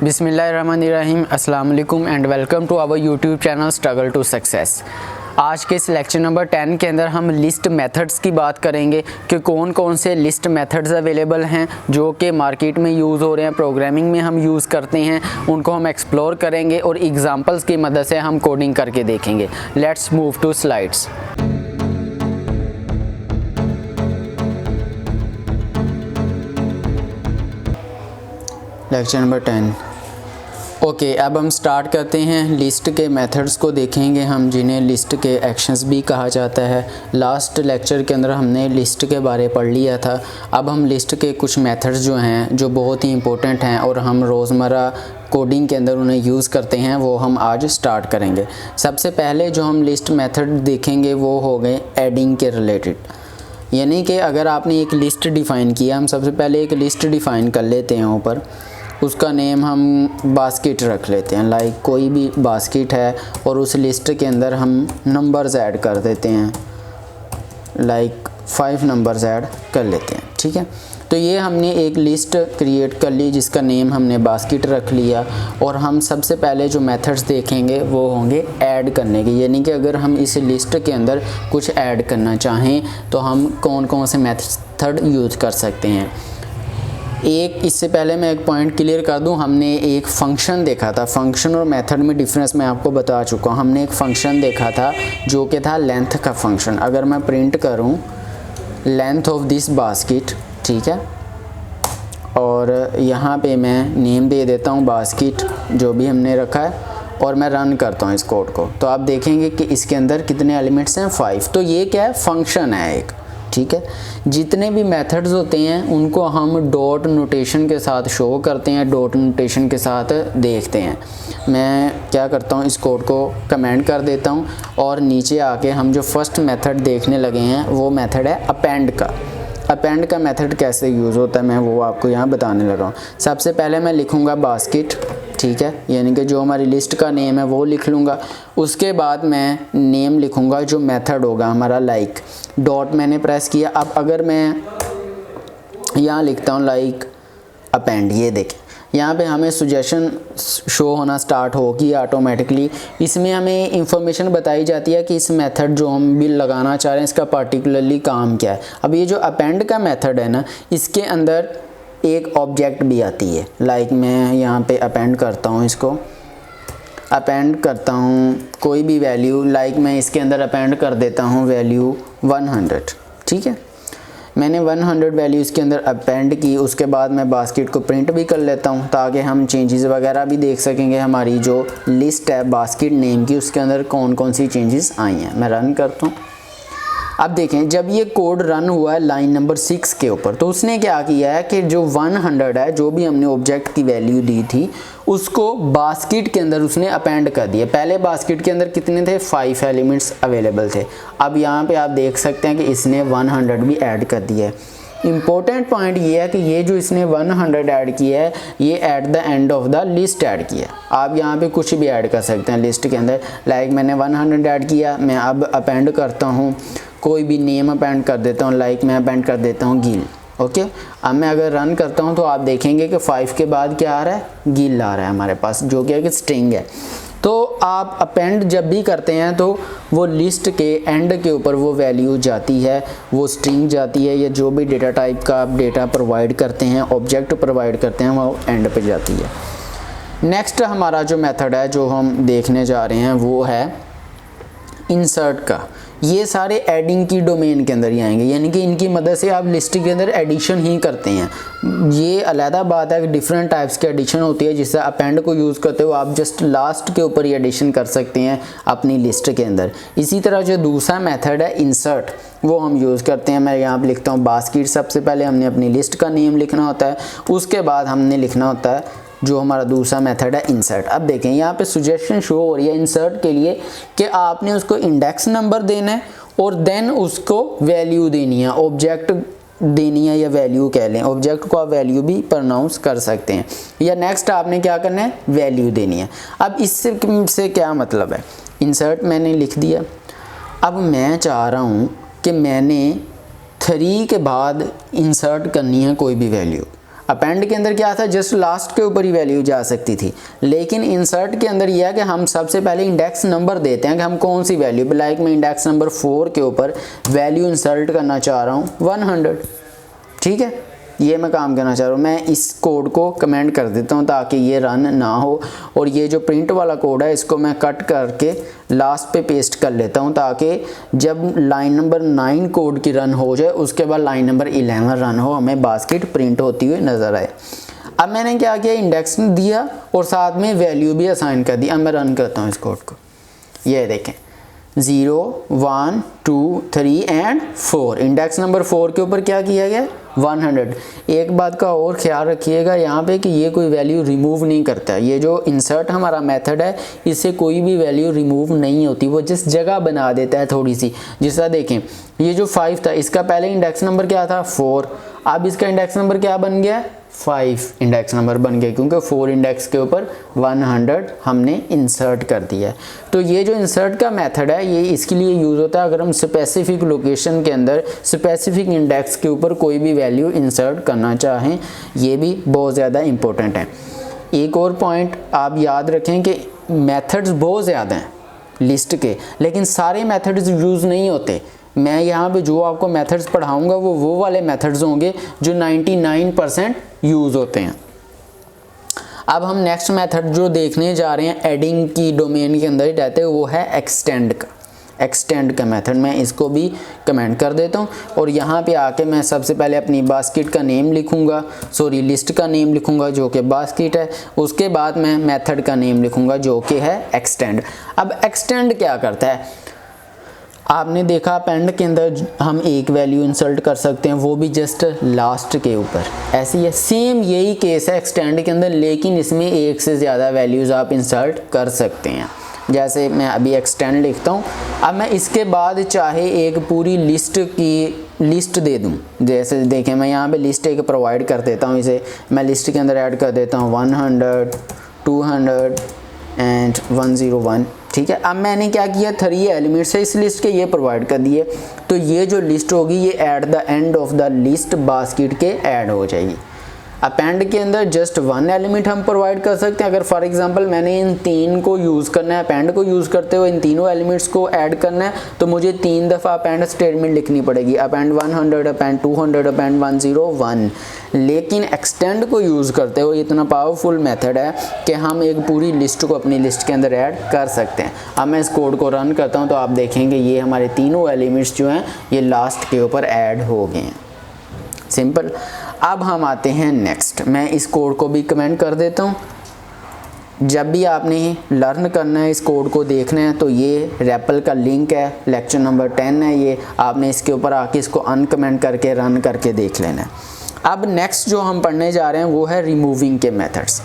बिस्मिल्लाहिर्रहमानिर्रहीम, अस्सलाम वालेकुम and welcome to our YouTube channel struggle to success. आज के इस लेक्चर नंबर 10 के अंदर हम लिस्ट मेथड्स की बात करेंगे कि कौन कौन से लिस्ट मेथड्स अवेलेबल हैं जो कि मार्केट में यूज़ हो रहे हैं, प्रोग्रामिंग में हम यूज़ करते हैं, उनको हम एक्सप्लोर करेंगे और एग्जांपल्स की मदद से हम कोडिंग करके देखेंगे। Let's move to slides. Lecture number 10 okay, अब हम स्टार्ट करते हैं। लिस्ट के मेथड्स को देखेंगे हम, जिन्हें लिस्ट के एक्शंस भी कहा जाता है। लास्ट लेक्चर के अंदर हमने लिस्ट के बारे पढ़ लिया था। अब हम लिस्ट के कुछ मेथड्स जो हैं, जो बहुत ही इंपॉर्टेंट हैं और हम रोज़मर्रा कोडिंग के अंदर उन्हें यूज़ करते हैं, वो हम आज स्टार्ट करेंगे। सबसे पहले जो हम लिस्ट मेथड देखेंगे वो हो गए एडिंग के रिलेटेड। यानी कि अगर आपने एक लिस्ट डिफ़ाइन किया, हम सबसे पहले एक लिस्ट डिफ़ाइन कर लेते हैं ऊपर, उसका नेम हम बास्केट रख लेते हैं। लाइक कोई भी बास्केट है और उस लिस्ट के अंदर हम नंबर्स ऐड कर देते हैं, लाइक 5 नंबर्स ऐड कर लेते हैं। ठीक है, तो ये हमने एक लिस्ट क्रिएट कर ली जिसका नेम हमने बास्केट रख लिया। और हम सबसे पहले जो मेथड्स देखेंगे वो होंगे ऐड करने के। यानी कि अगर हम इस लिस्ट के अंदर कुछ ऐड करना चाहें तो हम कौन कौन से मेथड यूज़ कर सकते हैं। एक इससे पहले मैं एक पॉइंट क्लियर कर दूं, हमने एक फंक्शन देखा था। फंक्शन और मेथड में डिफरेंस मैं आपको बता चुका हूं। हमने एक फंक्शन देखा था जो कि था लेंथ का फंक्शन। अगर मैं प्रिंट करूं लेंथ ऑफ दिस बास्केट, ठीक है, और यहाँ पे मैं नेम दे देता हूँ बास्केट जो भी हमने रखा है, और मैं रन करता हूँ इस कोड को, तो आप देखेंगे कि इसके अंदर कितने एलिमेंट्स हैं, 5। तो ये क्या है, फंक्शन है एक। ठीक है, जितने भी मेथड्स होते हैं उनको हम डॉट नोटेशन के साथ शो करते हैं, डॉट नोटेशन के साथ देखते हैं। मैं क्या करता हूँ, इस कोड को कमेंट कर देता हूँ और नीचे आके हम जो फर्स्ट मेथड देखने लगे हैं वो मेथड है अपेंड का। अपेंड का मेथड कैसे यूज़ होता है मैं वो आपको यहाँ बताने लगा हूँ। सबसे पहले मैं लिखूँगा बास्केट, ठीक है, यानी कि जो हमारी लिस्ट का नेम है वो लिख लूँगा। उसके बाद मैं नेम लिखूँगा जो मेथड होगा हमारा, लाइक डॉट मैंने प्रेस किया। अब अगर मैं यहाँ लिखता हूँ लाइक अपेंड, ये देखें यहाँ पे हमें सजेशन शो होना स्टार्ट होगी ऑटोमेटिकली। इसमें हमें इंफॉर्मेशन बताई जाती है कि इस मेथड जो हम बिल लगाना चाह रहे हैं इसका पार्टिकुलरली काम क्या है। अब ये जो अपेंड का मेथड है ना, इसके अंदर एक ऑब्जेक्ट भी आती है। लाइक मैं यहाँ पे अपेंड करता हूँ, इसको अपेंड करता हूँ कोई भी वैल्यू, लाइक मैं इसके अंदर अपेंड कर देता हूँ वैल्यू 100। ठीक है, मैंने 100 वैल्यू इसके अंदर अपेंड की। उसके बाद मैं बास्केट को प्रिंट भी कर लेता हूँ ताकि हम चेंजेस वगैरह भी देख सकेंगे। हमारी जो लिस्ट है बास्केट नेम की, उसके अंदर कौन कौन सी चेंजेस आई हैं। मैं रन करता हूँ। अब देखें, जब ये कोड रन हुआ है लाइन नंबर 6 के ऊपर, तो उसने क्या किया है कि जो 100 है, जो भी हमने ऑब्जेक्ट की वैल्यू दी थी, उसको बास्केट के अंदर उसने अपेंड कर दिया। पहले बास्केट के अंदर कितने थे, 5 एलिमेंट्स अवेलेबल थे। अब यहाँ पे आप देख सकते हैं कि इसने 100 भी ऐड कर दिया है। इम्पोर्टेंट पॉइंट ये है कि ये जो इसने 100 ऐड किया है, ये at the end of the list add किया। आप यहाँ पे कुछ भी ऐड कर सकते हैं लिस्ट के अंदर। लाइक मैंने 100 ऐड किया, मैं अब अपेंड करता हूँ, कोई भी नेम अपेंड कर देता हूँ। लाइक मैं अपेंड कर देता हूँ गिल। ओके, अब मैं अगर रन करता हूँ तो आप देखेंगे कि 5 के बाद क्या आ रहा है, गिल आ रहा है हमारे पास, जो कि एक स्ट्रिंग है। तो आप अपेंड जब भी करते हैं तो वो लिस्ट के एंड के ऊपर वो वैल्यू जाती है, वो स्ट्रिंग जाती है, या जो भी डेटा टाइप का आप डेटा प्रोवाइड करते हैं, ऑब्जेक्ट प्रोवाइड करते हैं, वो एंड पे जाती है। नेक्स्ट हमारा जो मेथड है जो हम देखने जा रहे हैं वो है इंसर्ट का। ये सारे एडिंग की डोमेन के अंदर ही आएंगे, यानी कि इनकी मदद से आप लिस्ट के अंदर एडिशन ही करते हैं। ये अलहदा बात है कि डिफरेंट टाइप्स की एडिशन होती है। जिससे अपेंड को यूज़ करते हो आप जस्ट लास्ट के ऊपर ही एडिशन कर सकते हैं अपनी लिस्ट के अंदर। इसी तरह जो दूसरा मेथड है इंसर्ट, वो हम यूज़ करते हैं। मैं यहाँ पर लिखता हूँ बास्केट। सबसे पहले हमने अपनी लिस्ट का नेम लिखना होता है, उसके बाद हमने लिखना होता है जो हमारा दूसरा मेथड है इंसर्ट। अब देखें यहाँ पे सजेशन शो हो रही है इंसर्ट के लिए कि आपने उसको इंडेक्स नंबर देना है और देन उसको वैल्यू देनी है, ऑब्जेक्ट देनी है, या वैल्यू कह लें। ऑब्जेक्ट को आप वैल्यू भी प्रोनाउंस कर सकते हैं। या नेक्स्ट आपने क्या करना है, वैल्यू देनी है। अब इससे क्या मतलब है, इंसर्ट मैंने लिख दिया। अब मैं चाह रहा हूँ कि मैंने 3 के बाद इंसर्ट करनी है कोई भी वैल्यू। अपेंड के अंदर क्या था, जस्ट लास्ट के ऊपर ही वैल्यू जा सकती थी, लेकिन इंसर्ट के अंदर यह है कि हम सबसे पहले इंडेक्स नंबर देते हैं कि हम कौन सी वैल्यू, लाइक मैं इंडेक्स नंबर 4 के ऊपर वैल्यू इंसर्ट करना चाह रहा हूँ 100, ठीक है, ये मैं काम करना चाह रहा हूँ। मैं इस कोड को कमेंट कर देता हूँ ताकि ये रन ना हो, और ये जो प्रिंट वाला कोड है इसको मैं कट करके लास्ट पे पेस्ट कर लेता हूँ ताकि जब लाइन नंबर 9 कोड की रन हो जाए उसके बाद लाइन नंबर 11 रन हो, हमें बास्केट प्रिंट होती हुई नज़र आए। अब मैंने क्या किया, इंडेक्स दिया और साथ में वैल्यू भी असाइन कर दी। अब मैं रन करता हूँ इस कोड को, ये देखें 0 1 2 3 एंड 4, इंडेक्स नंबर 4 के ऊपर क्या किया गया 100। एक बात का और ख्याल रखिएगा यहाँ पे कि ये कोई वैल्यू रिमूव नहीं करता है, ये जो इंसर्ट हमारा मेथड है इससे कोई भी वैल्यू रिमूव नहीं होती, वो जिस जगह बना देता है थोड़ी सी। जैसा देखें ये जो 5 था इसका पहले इंडेक्स नंबर क्या था 4, अब इसका इंडेक्स नंबर क्या बन गया 5 इंडेक्स नंबर बन गया, क्योंकि 4 इंडेक्स के ऊपर 100 हमने इंसर्ट कर दिया है। तो ये जो इंसर्ट का मेथड है ये इसके लिए यूज़ होता है अगर हम स्पेसिफिक लोकेशन के अंदर स्पेसिफिक इंडेक्स के ऊपर कोई भी वैल्यू इंसर्ट करना चाहें, ये भी बहुत ज़्यादा इम्पोर्टेंट है। एक और पॉइंट आप याद रखें कि मेथड्स बहुत ज़्यादा हैं लिस्ट के, लेकिन सारे मेथड्स यूज़ नहीं होते। मैं यहाँ पे जो आपको मेथड्स पढ़ाऊँगा वो वाले मेथड्स होंगे जो 99% यूज़ होते हैं। अब हम नेक्स्ट मेथड जो देखने जा रहे हैं एडिंग की डोमेन के अंदर ही रहते हैं, वो है एक्सटेंड का मेथड। मैं इसको भी कमेंट कर देता हूँ और यहाँ पे आके मैं सबसे पहले अपनी बास्केट का नेम लिखूँगा, सॉरी लिस्ट का नेम लिखूँगा जो कि बास्केट है, उसके बाद मैं मेथड का नेम लिखूँगा जो कि है एक्सटेंड। अब एक्सटेंड क्या करता है, आपने देखा अपेंड के अंदर हम एक वैल्यू इंसर्ट कर सकते हैं, वो भी जस्ट लास्ट के ऊपर। ऐसे ही सेम यही केस है एक्सटेंड के अंदर, लेकिन इसमें एक से ज़्यादा वैल्यूज़ आप इंसर्ट कर सकते हैं। जैसे मैं अभी एक्सटेंड लिखता हूँ, अब मैं इसके बाद चाहे एक पूरी लिस्ट दे दूँ। जैसे देखें मैं यहाँ पे लिस्ट एक प्रोवाइड कर देता हूँ, इसे मैं लिस्ट के अंदर ऐड कर देता हूँ 100 200 एंड 101, ठीक है। अब मैंने क्या किया 3 एलिमेंट्स है इस लिस्ट के ये प्रोवाइड कर दिए, तो ये जो लिस्ट होगी ये at the end of the list basket के ऐड हो जाएगी। अपेंड के अंदर जस्ट 1 एलिमेंट हम प्रोवाइड कर सकते हैं। अगर फॉर एग्जांपल मैंने इन 3 को यूज़ करना है, अपेंड को यूज़ करते हुए इन तीनों एलिमेंट्स को ऐड करना है, तो मुझे 3 दफ़ा अपेंड स्टेटमेंट लिखनी पड़ेगी, अपेंड 100 अपेंड 200 अपेंड 101। लेकिन एक्सटेंड को यूज़ करते हुए इतना पावरफुल मेथड है कि हम एक पूरी लिस्ट को अपनी लिस्ट के अंदर ऐड कर सकते हैं। अब मैं इस कोड को रन करता हूँ तो आप देखेंगे ये हमारे तीनों एलिमेंट्स जो हैं ये लास्ट के ऊपर ऐड हो गए हैं। सिंपल। अब हम आते हैं नेक्स्ट, मैं इस कोड को भी कमेंट कर देता हूँ। जब भी आपने लर्न करना है इस कोड को देखना है तो ये रेपल का लिंक है, लेक्चर नंबर 10 है ये, आपने इसके ऊपर आके इसको अनकमेंट करके रन करके देख लेना है। अब नेक्स्ट जो हम पढ़ने जा रहे हैं वो है रिमूविंग के मेथड्स।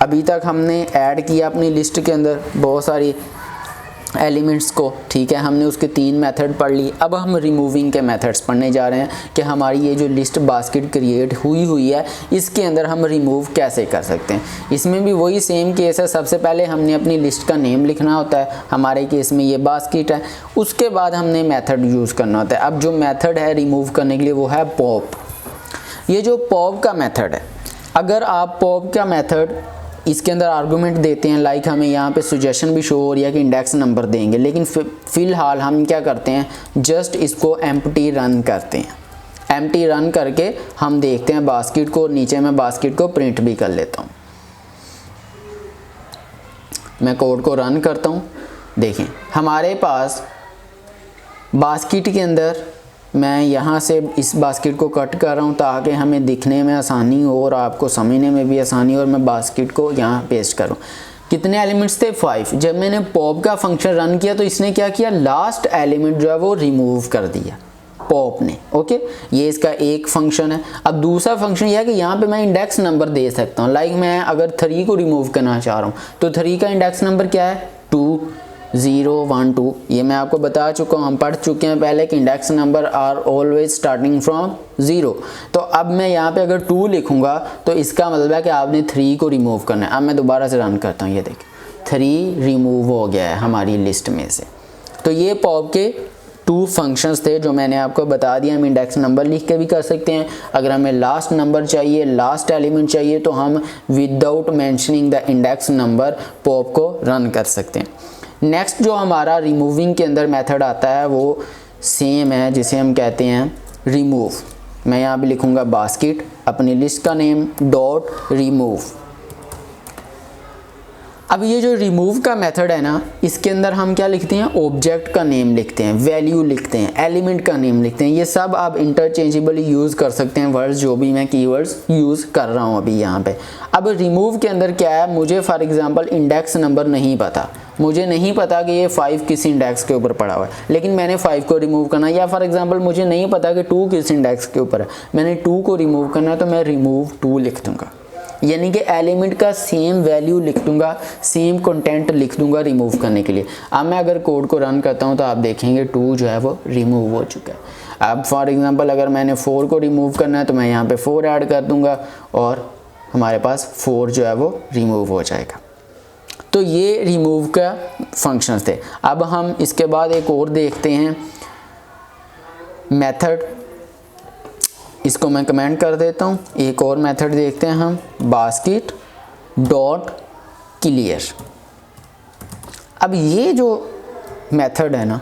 अभी तक हमने ऐड किया अपनी लिस्ट के अंदर बहुत सारी एलिमेंट्स को, ठीक है, हमने उसके 3 मेथड पढ़ ली। अब हम रिमूविंग के मेथड्स पढ़ने जा रहे हैं कि हमारी ये जो लिस्ट बास्केट क्रिएट हुई है इसके अंदर हम रिमूव कैसे कर सकते हैं। इसमें भी वही सेम केस है, सबसे पहले हमने अपनी लिस्ट का नेम लिखना होता है, हमारे केस में ये बास्केट है, उसके बाद हमने मेथड यूज़ करना होता है। अब जो मेथड है रिमूव करने के लिए वो है पॉप। ये जो पॉप का मेथड है, अगर आप पॉप का मेथड इसके अंदर आर्गूमेंट देते हैं, लाइक हमें यहाँ पे सजेशन भी शो हो रही है कि इंडेक्स नंबर देंगे, लेकिन फ़िलहाल हम क्या करते हैं जस्ट इसको एम्प्टी रन करते हैं। एम्प्टी रन करके हम देखते हैं बास्केट को, नीचे मैं बास्केट को प्रिंट भी कर लेता हूँ। मैं कोड को रन करता हूँ, देखें हमारे पास बास्केट के अंदर मैं यहाँ से इस बास्केट को कट कर रहा हूँ ताकि हमें दिखने में आसानी हो और आपको समझने में भी आसानी हो, और मैं बास्केट को यहाँ पेस्ट करूँ। कितने एलिमेंट्स थे 5। जब मैंने पॉप का फंक्शन रन किया तो इसने क्या किया, लास्ट एलिमेंट जो है वो रिमूव कर दिया पॉप ने। ओके, ये इसका एक फंक्शन है। अब दूसरा फंक्शन यह है कि यहाँ पे मैं इंडेक्स नंबर दे सकता हूँ, लाइक मैं अगर 3 को रिमूव करना चाह रहा हूँ तो 3 का इंडेक्स नंबर क्या है 2 0 1 2। ये मैं आपको बता चुका हूँ, हम पढ़ चुके हैं पहले कि index number are always starting from 0। तो अब मैं यहाँ पे अगर 2 लिखूँगा तो इसका मतलब है कि आपने 3 को रिमूव करना है। अब मैं दोबारा से रन करता हूँ, ये देखिए 3 रिमूव हो गया है हमारी लिस्ट में से। तो ये पॉप के 2 फंक्शंस थे जो मैंने आपको बता दिया। हम इंडेक्स नंबर लिख के भी कर सकते हैं। अगर हमें लास्ट नंबर चाहिए, लास्ट एलिमेंट चाहिए, तो हम without mentioning the index number pop को रन कर सकते हैं। नेक्स्ट जो हमारा रिमूविंग के अंदर मेथड आता है वो सेम है, जिसे हम कहते हैं रिमूव। मैं यहाँ भी लिखूँगा बास्केट, अपनी लिस्ट का नेम डॉट रिमूव। अब ये जो रिमूव का मेथड है ना, इसके अंदर हम क्या लिखते हैं, ऑब्जेक्ट का नेम लिखते हैं, वैल्यू लिखते हैं, एलिमेंट का नेम लिखते हैं। ये सब आप इंटरचेंजेबली यूज़ कर सकते हैं वर्ड्स, जो भी मैं कीवर्ड्स यूज़ कर रहा हूँ अभी यहाँ पे। अब रिमूव के अंदर क्या है, मुझे फॉर एग्जांपल इंडेक्स नंबर नहीं पता, मुझे नहीं पता कि ये 5 किस इंडेक्स के ऊपर पड़ा हुआ है, लेकिन मैंने 5 को रिमूव करना है। या फॉर एग्जांपल मुझे नहीं पता कि 2 किस इंडेक्स के ऊपर है, मैंने 2 को रिमूव करना है, तो मैं रिमूव 2 लिख दूँगा। यानी कि एलिमेंट का सेम वैल्यू लिख दूंगा, सेम कंटेंट लिख दूंगा रिमूव करने के लिए। अब मैं अगर कोड को रन करता हूं तो आप देखेंगे 2 जो है वो रिमूव हो चुका है। अब फॉर एग्जांपल अगर मैंने 4 को रिमूव करना है तो मैं यहाँ पे 4 ऐड कर दूंगा और हमारे पास 4 जो है वो रिमूव हो जाएगा। तो ये रिमूव का फंक्शन थे। अब हम इसके बाद एक और देखते हैं मेथड, इसको मैं कमेंट कर देता हूँ। एक और मेथड देखते हैं हम, बास्केट डॉट क्लियर। अब ये जो मेथड है ना,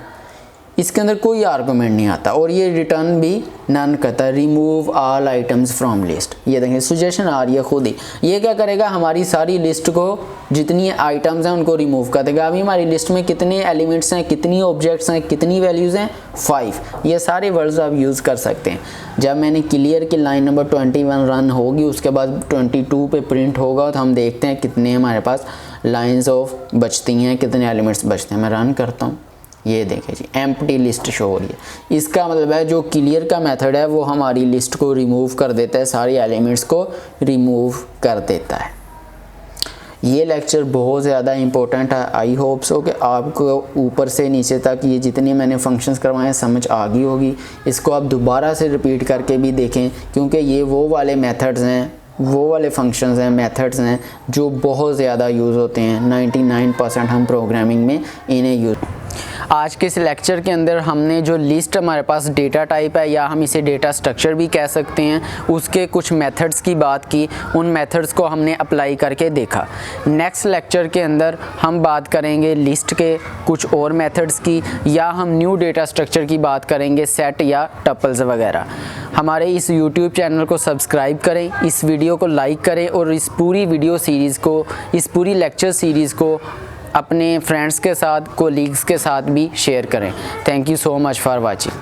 इसके अंदर कोई आर्गुमेंट नहीं आता और ये रिटर्न भी नन करता, remove all items from list. ये देखें सजेशन आ रही है खुद ही। ये क्या करेगा, हमारी सारी लिस्ट को, जितनी आइटम्स हैं उनको रिमूव कर देगा। अभी हमारी लिस्ट में कितने एलिमेंट्स हैं, कितनी ऑब्जेक्ट्स हैं, कितनी वैल्यूज़ हैं, 5। ये सारे वर्ड्स आप यूज़ कर सकते हैं। जब मैंने क्लियर की लाइन नंबर 21 रन होगी, उसके बाद 22 पे प्रिंट होगा, तो हम देखते हैं कितने हमारे पास लाइन्स ऑफ बचती हैं, कितने एलिमेंट्स बचते हैं। मैं रन करता हूँ, ये देखें जी एम्प्टी लिस्ट शो हो रही है। इसका मतलब है जो क्लियर का मेथड है वो हमारी लिस्ट को रिमूव कर देता है, सारे एलिमेंट्स को रिमूव कर देता है। ये लेक्चर बहुत ज़्यादा इंपॉर्टेंट है। आई होप सो कि आपको ऊपर से नीचे तक ये जितनी मैंने फंक्शंस करवाए हैं समझ आ गई होगी। इसको आप दोबारा से रिपीट करके भी देखें, क्योंकि ये वो वाले मेथड्स हैं, वो वाले फंक्शंस हैं, मेथड्स हैं जो बहुत ज़्यादा यूज़ होते हैं। 99% हम प्रोग्रामिंग में इन्हें यूज़। आज के इस लेक्चर के अंदर हमने जो लिस्ट हमारे पास डेटा टाइप है, या हम इसे डेटा स्ट्रक्चर भी कह सकते हैं, उसके कुछ मेथड्स की बात की। उन मेथड्स को हमने अप्लाई करके देखा। नेक्स्ट लेक्चर के अंदर हम बात करेंगे लिस्ट के कुछ और मेथड्स की, या हम न्यू डेटा स्ट्रक्चर की बात करेंगे, सेट या टपल्स वगैरह। हमारे इस YouTube चैनल को सब्सक्राइब करें, इस वीडियो को लाइक करें और इस पूरी वीडियो सीरीज़ को, इस पूरी लेक्चर सीरीज़ को अपने फ्रेंड्स के साथ, कोलीग्स के साथ भी शेयर करें। Thank you so much for watching.